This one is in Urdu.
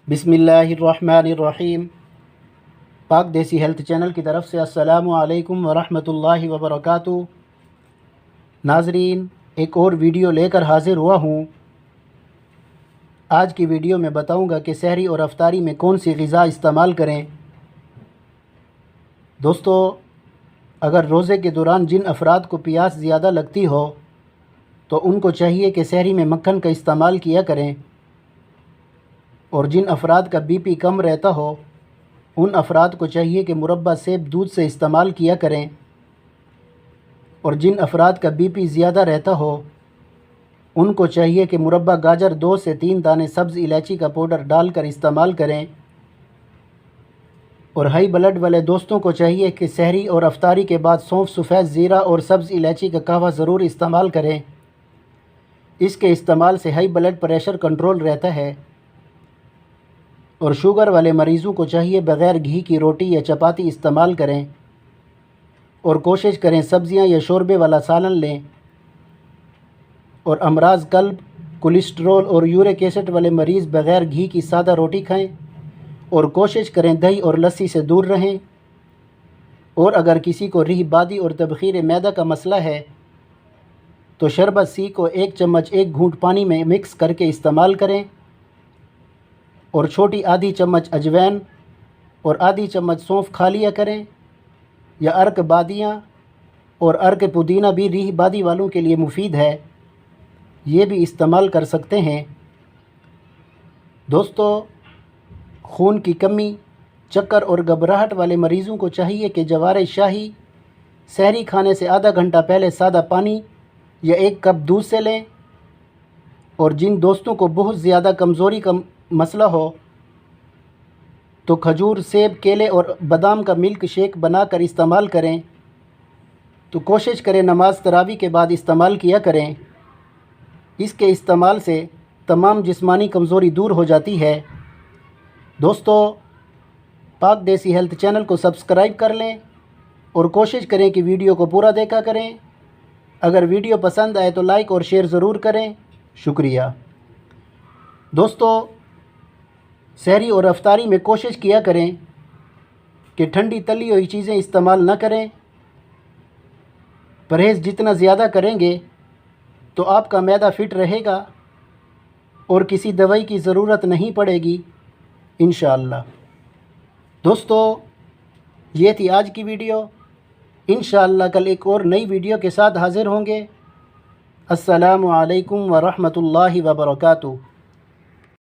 بسم اللہ الرحمن الرحیم۔ پاک دیسی ہیلتھ چینل کی طرف سے السلام علیکم ورحمۃ اللہ وبرکاتہ۔ ناظرین، ایک اور ویڈیو لے کر حاضر ہوا ہوں۔ آج کی ویڈیو میں بتاؤں گا کہ سحری اور افطاری میں کون سی غذا استعمال کریں۔ دوستو، اگر روزے کے دوران جن افراد کو پیاس زیادہ لگتی ہو تو ان کو چاہیے کہ سحری میں مکھن کا استعمال کیا کریں، اور جن افراد کا بی پی کم رہتا ہو ان افراد کو چاہیے کہ مربع سیب دودھ سے استعمال کیا کریں، اور جن افراد کا بی پی زیادہ رہتا ہو ان کو چاہیے کہ مربع گاجر 2 سے 3 دانے سبز الائچی کا پاؤڈر ڈال کر استعمال کریں، اور ہائی بلڈ والے دوستوں کو چاہیے کہ سحری اور افطاری کے بعد سونف، سفید زیرہ اور سبز الائچی کا قہوہ ضرور استعمال کریں۔ اس کے استعمال سے ہائی بلڈ پریشر کنٹرول رہتا ہے۔ اور شوگر والے مریضوں کو چاہیے بغیر گھی کی روٹی یا چپاتی استعمال کریں، اور کوشش کریں سبزیاں یا شوربے والا سالن لیں، اور امراض قلب، کولیسٹرول اور یورک ایسڈ والے مریض بغیر گھی کی سادہ روٹی کھائیں، اور کوشش کریں دہی اور لسی سے دور رہیں۔ اور اگر کسی کو ریح بادی اور تبخیر معدہ کا مسئلہ ہے تو شربت سی کو 1 چمچ 1 گھونٹ پانی میں مکس کر کے استعمال کریں، اور چھوٹی آدھی چمچ اجوین اور آدھی چمچ سونف کھا لیا کریں، یا ارک بادیاں اور ارک پودینہ بھی ریح بادی والوں کے لیے مفید ہے، یہ بھی استعمال کر سکتے ہیں۔ دوستو، خون کی کمی، چکر اور گھبراہٹ والے مریضوں کو چاہیے کہ جوار شاہی سحری کھانے سے آدھا گھنٹہ پہلے سادہ پانی یا 1 کپ دودھ سے لیں، اور جن دوستوں کو بہت زیادہ کمزوری کا مسئلہ ہو تو کھجور، سیب، کیلے اور بادام کا ملک شیک بنا کر استعمال کریں، تو کوشش کریں نماز تراویح کے بعد استعمال کیا کریں۔ اس کے استعمال سے تمام جسمانی کمزوری دور ہو جاتی ہے۔ دوستو، پاک دیسی ہیلتھ چینل کو سبسکرائب کر لیں اور کوشش کریں کہ ویڈیو کو پورا دیکھا کریں۔ اگر ویڈیو پسند آئے تو لائک اور شیئر ضرور کریں۔ شکریہ۔ دوستو، سحری اور افطاری میں کوشش کیا کریں کہ ٹھنڈی تلی ہوئی چیزیں استعمال نہ کریں۔ پرہیز جتنا زیادہ کریں گے تو آپ کا معدہ فٹ رہے گا اور کسی دوائی کی ضرورت نہیں پڑے گی انشاءاللہ۔ دوستو، یہ تھی آج کی ویڈیو۔ انشاءاللہ کل ایک اور نئی ویڈیو کے ساتھ حاضر ہوں گے۔ السلام علیکم ورحمۃ اللہ وبرکاتہ۔